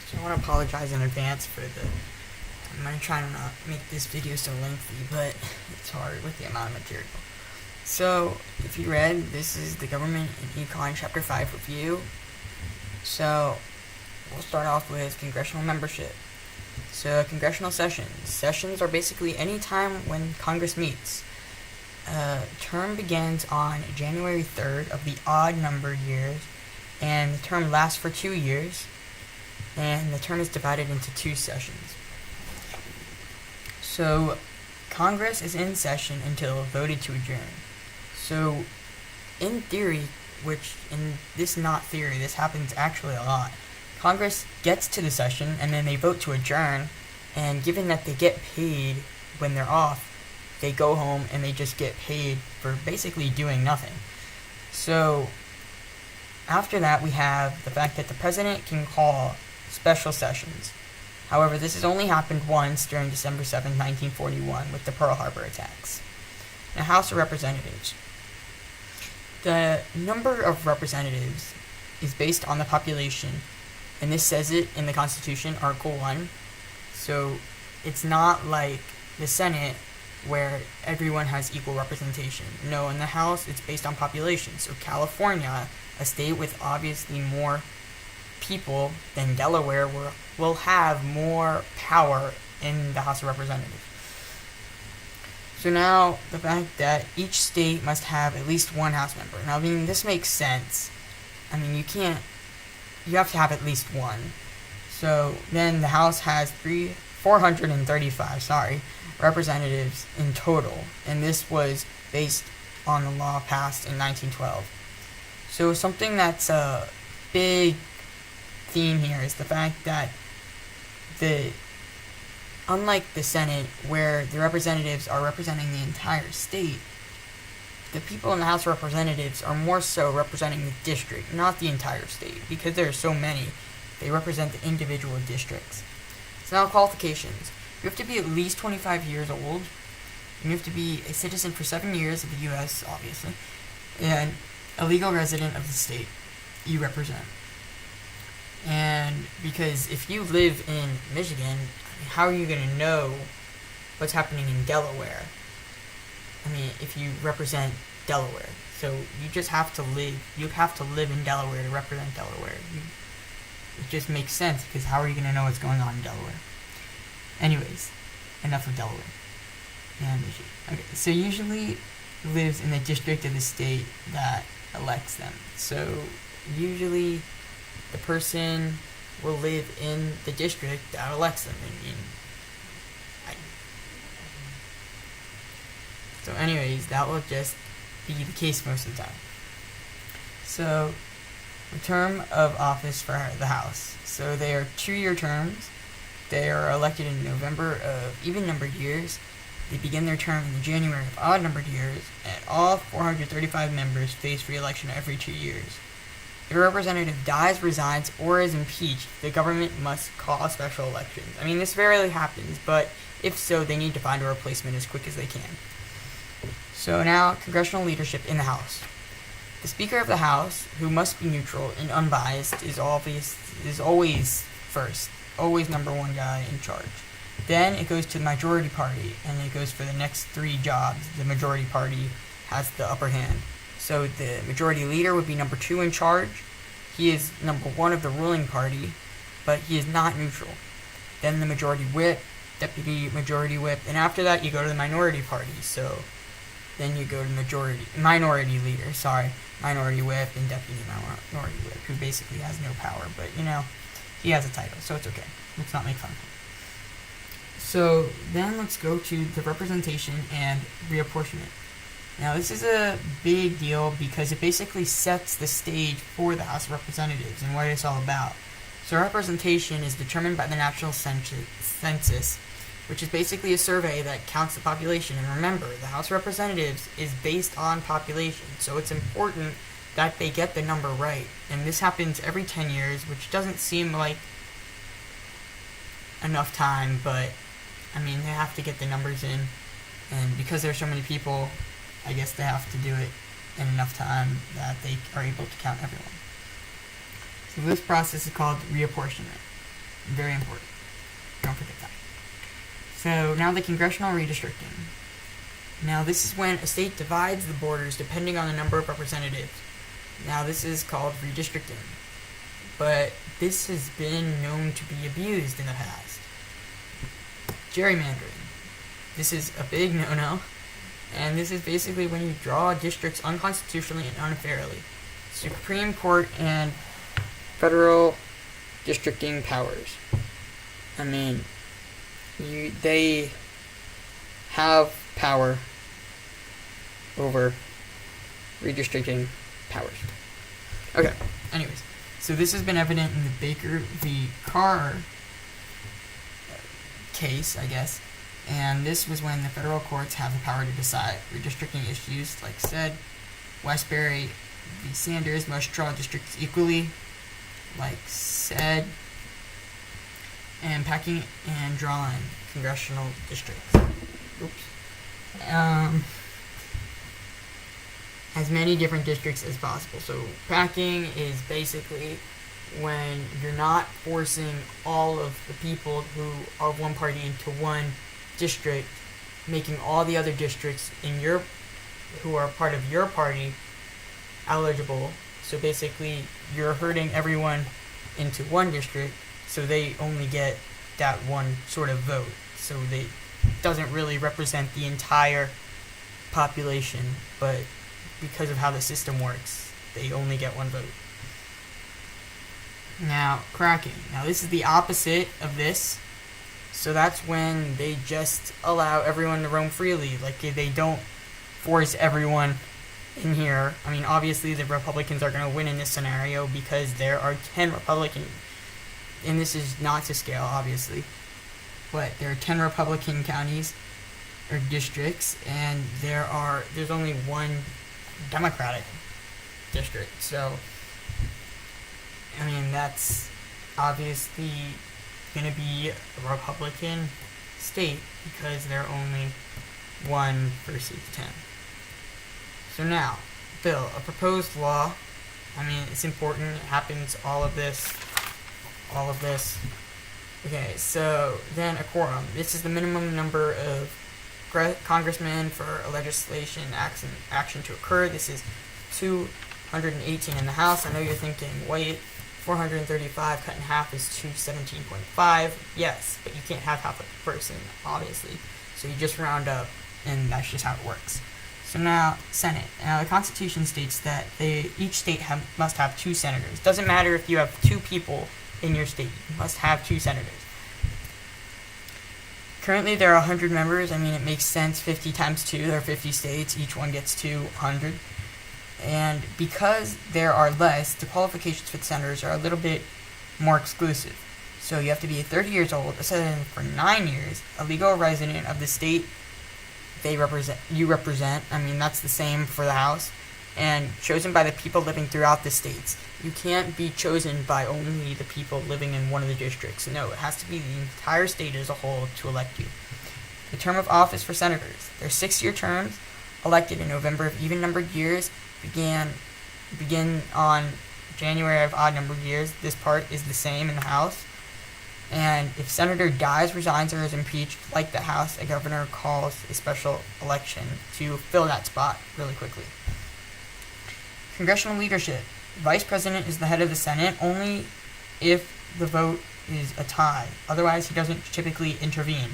So I want to apologize in advance for I'm going to try to not make this video so lengthy, but it's hard with the amount of material. So, if you read, this is the Government and Econ Chapter 5 review. So, we'll start off with congressional membership. So, congressional sessions. Sessions are basically any time when Congress meets. Term begins on January 3rd of the odd number years, and the term lasts for 2 years, and the term is divided into 2 sessions. So, Congress is in session until voted to adjourn. So, in theory, which in this not theory, this happens actually a lot, Congress gets to the session and then they vote to adjourn, and given that they get paid when they're off, they go home and they just get paid for basically doing nothing. So, after that, we have the fact that the president can call special sessions. However, this has only happened once during December 7, 1941, with the Pearl Harbor attacks. Now, House of Representatives. The number of representatives is based on the population, and this says it in the Constitution, Article 1. So, it's not like the Senate, where everyone has equal representation. No, in the House, it's based on population. So, California, a state with obviously more people than Delaware, will have more power in the House of Representatives. So now, the fact that each state must have at least one House member. Now, I mean, this makes sense. I mean, you have to have at least one. So then the House has 435 representatives in total, and this was based on the law passed in 1912. So something that's a big theme here is the fact that unlike the Senate, where the representatives are representing the entire state, the people in the House of Representatives are more so representing the district, not the entire state, because there are so many. They represent the individual districts. So now, qualifications. You have to be at least 25 years old, and you have to be a citizen for 7 years of the U.S., obviously, and a legal resident of the state you represent. And because if you live in Michigan, how are you going to know what's happening in Delaware? I mean, if you represent Delaware. So you just have to live in Delaware to represent Delaware. It just makes sense, because how are you going to know what's going on in Delaware? Anyways, enough of Delaware. And Michigan. Okay, so usually lives in the district of the state that elects them. So usually the person will live in the district that elects them. So anyways, that will just be the case most of the time. So, the term of office for the House. So they are 2-year terms. They are elected in November of even-numbered years. They begin their term in January of odd-numbered years, and all 435 members face re-election every 2 years. If a representative dies, resigns, or is impeached, the government must call special elections. I mean, this rarely happens, but if so, they need to find a replacement as quick as they can. So now, congressional leadership in the House. The Speaker of the House, who must be neutral and unbiased, is always first, always number one guy in charge. Then it goes to the majority party, and it goes for the next 3 jobs. The majority party has the upper hand. So the majority leader would be number 2 in charge. He is number 1 of the ruling party, but he is not neutral. Then the majority whip, deputy majority whip, and after that you go to the minority party. So then you go to minority leader, minority whip, and deputy minority whip, who basically has no power, but he has a title, so it's okay. Let's not make fun of him. So then let's go to the representation and reapportionment. Now, this is a big deal because it basically sets the stage for the House of Representatives and what it's all about. So representation is determined by the National Census, which is basically a survey that counts the population. And remember, the House of Representatives is based on population, so it's important that they get the number right. And this happens every 10 years, which doesn't seem like enough time, but, I mean, they have to get the numbers in. And because there's so many people, I guess they have to do it in enough time that they are able to count everyone. So this process is called reapportionment. Very important. Don't forget that. So now the congressional redistricting. Now this is when a state divides the borders depending on the number of representatives. Now this is called redistricting. But this has been known to be abused in the past. Gerrymandering. This is a big no-no. And this is basically when you draw districts unconstitutionally and unfairly. Supreme Court and federal districting powers. I mean, they have power over redistricting powers. Okay, anyways. So this has been evident in the Baker v. Carr case, I guess. And this was when the federal courts have the power to decide redistricting issues. Like said, Westbury v. Sanders must draw districts equally. Like said, and packing and drawing congressional districts. Oops. As many different districts as possible. So packing is basically when you're not forcing all of the people who are one party into one district, making all the other districts in your who are part of your party eligible. So basically you're herding everyone into one district, so they only get that one sort of vote. So they doesn't really represent the entire population, but because of how the system works, they only get one vote. Now, cracking. Now this is the opposite of this. So that's when they just allow everyone to roam freely. Like, they don't force everyone in here. I mean, obviously the Republicans are going to win in this scenario because there are 10 Republican, and this is not to scale, obviously, but there are 10 Republican counties or districts, and there's only one Democratic district. So, I mean, that's obviously going to be a Republican state because they're only 1 versus 10. So now, bill, a proposed law. I mean, it's important. It happens, all of this. Okay, so then a quorum. This is the minimum number of congressmen for a legislation action to occur. This is 218 in the House. I know you're thinking, wait, 435 cut in half is 217.5. Yes, but you can't have half a person, obviously. So you just round up, and that's just how it works. So now, Senate. Now, the Constitution states that each state must have 2 senators. Doesn't matter if you have 2 people in your state. You must have 2 senators. Currently, there are 100 members. I mean, it makes sense. 50 times 2, there are 50 states. Each one gets 200. And because there are less, the qualifications for the senators are a little bit more exclusive. So you have to be 30 years old, a citizen for 9 years, a legal resident of the state you represent. I mean, that's the same for the House. And chosen by the people living throughout the states. You can't be chosen by only the people living in one of the districts. No, it has to be the entire state as a whole to elect you. The term of office for senators. They're 6-year terms, elected in November of even-numbered years, begin on January of odd-numbered years. This part is the same in the House. And if senator dies, resigns, or is impeached, like the House, a governor calls a special election to fill that spot really quickly. Congressional leadership. Vice president is the head of the Senate only if the vote is a tie. Otherwise, he doesn't typically intervene.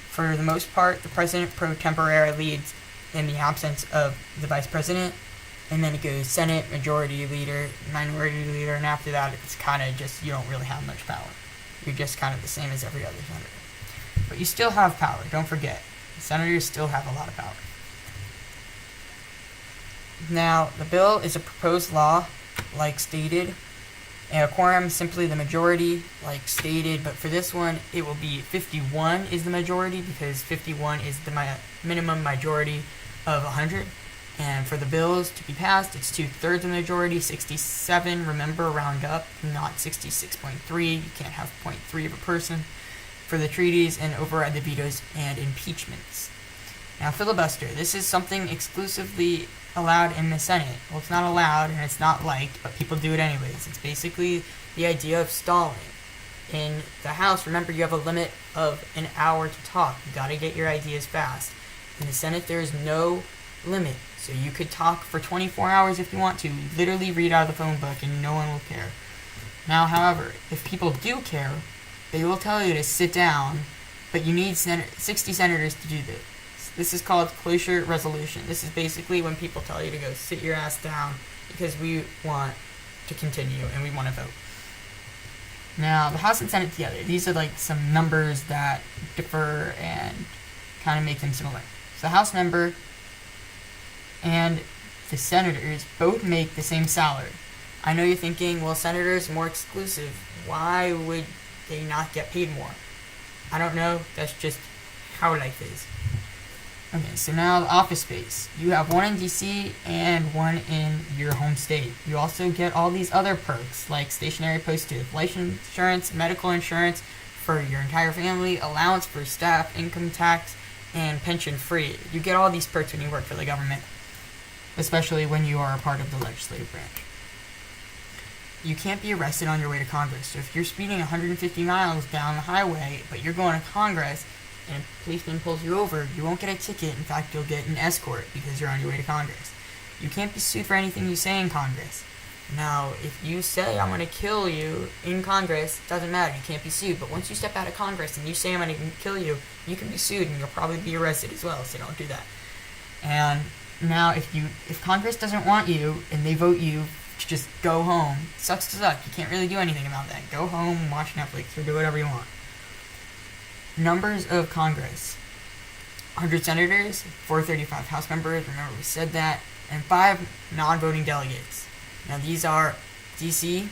For the most part, the president pro tempore leads in the absence of the vice president, and then it goes Senate, majority leader, minority leader, and after that, it's kind of just, you don't really have much power. You're just kind of the same as every other senator. But you still have power, don't forget. Senators still have a lot of power. Now, the bill is a proposed law, like stated, and a quorum is simply the majority, like stated, but for this one, it will be 51 is the majority, because 51 is the minimum majority of 100, and for the bills to be passed, it's 2/3 of the majority, 67, remember, round up, not 66.3, you can't have 0.3 of a person, for the treaties, and override the vetoes and impeachments. Now, filibuster, this is something exclusively allowed in the Senate. Well, it's not allowed and it's not liked, but people do it anyways. It's basically the idea of stalling. In the House, remember, you have a limit of an hour to talk. You gotta get your ideas fast. In the Senate, there is no limit, so you could talk for 24 hours if you want to. Literally read out of the phone book and no one will care. Now, however, if people do care, they will tell you to sit down, but you need 60 senators to do this. This is called cloture resolution. This is basically when people tell you to go sit your ass down because we want to continue and we want to vote. Now, the House and Senate together, these are like some numbers that differ and kind of make them similar. So the House member and the senators both make the same salary. I know you're thinking, well, senators are more exclusive. Why would they not get paid more? I don't know. That's just how life is. Okay, so now the office space. You have one in DC and one in your home state. You also get all these other perks like stationary postage, life insurance, medical insurance for your entire family, allowance for staff, income tax, and pension free. You get all these perks when you work for the government, especially when you are a part of the legislative branch. You can't be arrested on your way to Congress. So if you're speeding 150 miles down the highway, but you're going to Congress, and a policeman pulls you over, you won't get a ticket. In fact, you'll get an escort because you're on your way to Congress. You can't be sued for anything you say in Congress. Now, if you say, I'm going to kill you in Congress, it doesn't matter. You can't be sued. But once you step out of Congress and you say, I'm going to kill you, you can be sued and you'll probably be arrested as well, so don't do that. And now, if Congress doesn't want you and they vote you to just go home, sucks to suck. You can't really do anything about that. Go home, watch Netflix, or do whatever you want. Numbers of Congress: 100 senators, 435 House members, remember we said that, and 5 non-voting delegates. Now these are DC,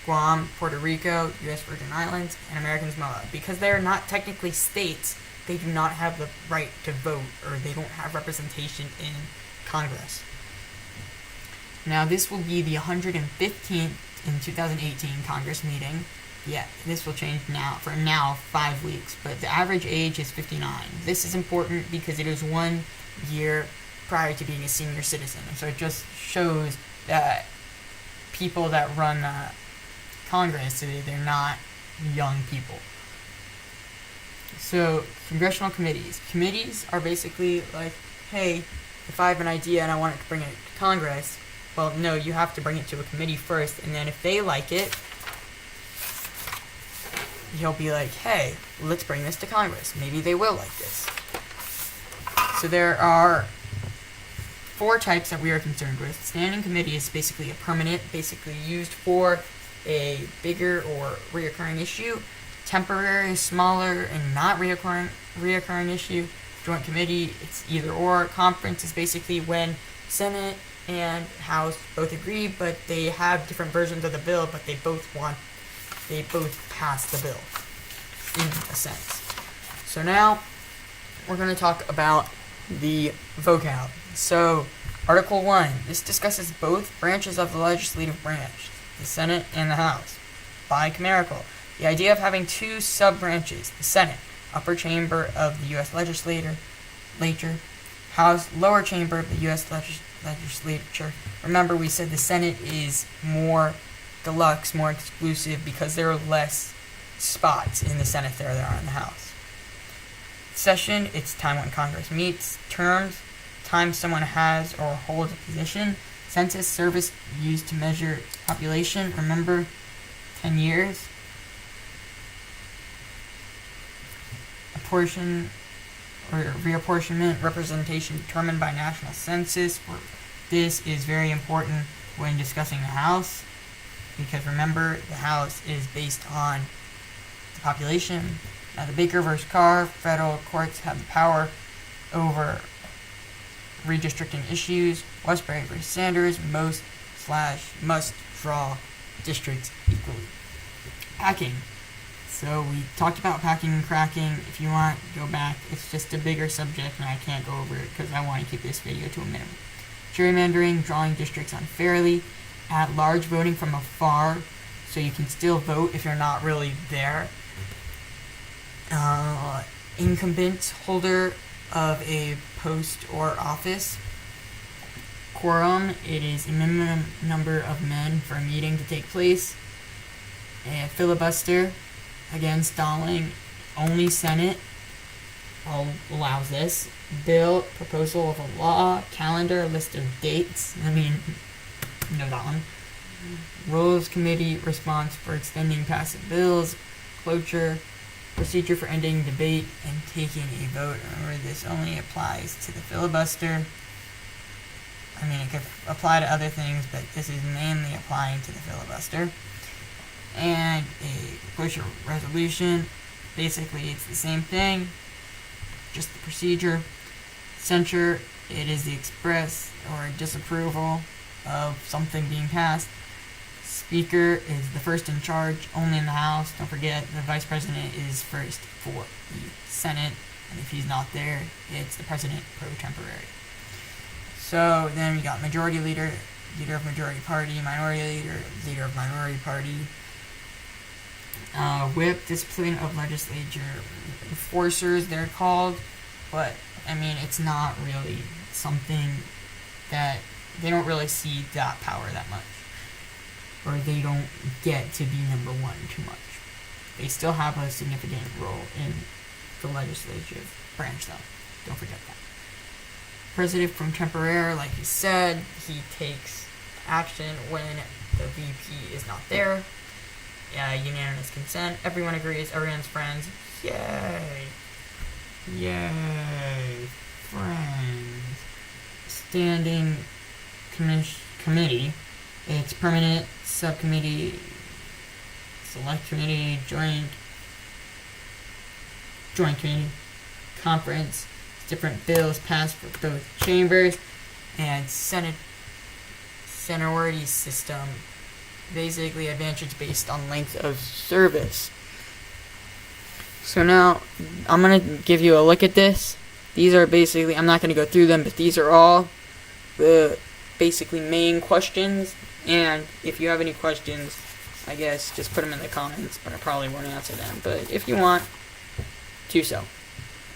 Guam, Puerto Rico, U.S. Virgin Islands, and American Samoa. Because they are not technically states, they do not have the right to vote, or they don't have representation in Congress. Now this will be the 115th in 2018 Congress meeting. Yeah, this will change now, for now, 5 weeks, but the average age is 59. This is important because it is 1 year prior to being a senior citizen, and so it just shows that people that run Congress, they're not young people. So, congressional committees. Committees are basically like, hey, if I have an idea and I want it to bring it to Congress, well, no, you have to bring it to a committee first, and then if they like it, he'll be like, hey, let's bring this to Congress. Maybe they will like this. So there are 4 types that we are concerned with. Standing committee is basically a permanent, basically used for a bigger or reoccurring issue. Temporary, smaller, and not reoccurring issue. Joint committee, it's either or. Conference is basically when Senate and House both agree, but they have different versions of the bill, but they both pass the bill, in a sense. So now, we're going to talk about the vocab. So, Article 1, this discusses both branches of the legislative branch, the Senate and the House. Bicameral, the idea of having 2 sub-branches, the Senate, upper chamber of the U.S. legislature, House, lower chamber of the U.S. legislature. Remember, we said the Senate is more deluxe, more exclusive, because there are less spots in the Senate than there are in the House. Session, it's time when Congress meets. Terms, time someone has or holds a position. Census, service used to measure population. Remember, 10 years. Apportion or reapportionment, representation determined by national census. This is very important when discussing the House, because remember, the House is based on the population. Now, the Baker versus Carr, federal courts have the power over redistricting issues. Westbury versus Sanders, must draw districts equally. Packing. So we talked about packing and cracking. If you want, go back. It's just a bigger subject and I can't go over it because I want to keep this video to a minimum. Gerrymandering, drawing districts unfairly. At large voting from afar, so you can still vote if you're not really there. Incumbent, holder of a post or office. Quorum, it is a minimum number of men for a meeting to take place. And filibuster, again, stalling, only Senate allows this. Bill, proposal of a law, calendar, list of dates. I mean, you know that one. Rules Committee, response for extending passive bills, cloture, procedure for ending debate and taking a vote. Remember, this only applies to the filibuster. I mean, it could apply to other things, but this is mainly applying to the filibuster. And a cloture resolution, basically it's the same thing, just the procedure. Censure, it is the express or disapproval of something being passed. Speaker is the first in charge, only in the House. Don't forget, the Vice President is first for the Senate, and if he's not there, it's the President pro tempore. So then we got Majority Leader, Leader of Majority Party, Minority Leader, Leader of Minority Party. Whip, discipline of legislature enforcers, they're called, but I mean, it's not really something that they don't really see that power that much, or they don't get to be number one too much. They still have a significant role in the legislative branch, though. Don't forget that. President from temporary, like you said, he takes action when the VP is not there. Unanimous consent. Everyone agrees. Everyone's friends. Yay. Yay. Friends. Standing committee. It's permanent, subcommittee, select committee, joint committee, conference. Different bills passed for both chambers. And seniority system. Basically advantage based on length of service. So now I'm going to give you a look at this. These are basically, I'm not going to go through them, but these are all the basically main questions. And if you have any questions, I guess just put them in the comments, but I probably won't answer them. But if you want, do so.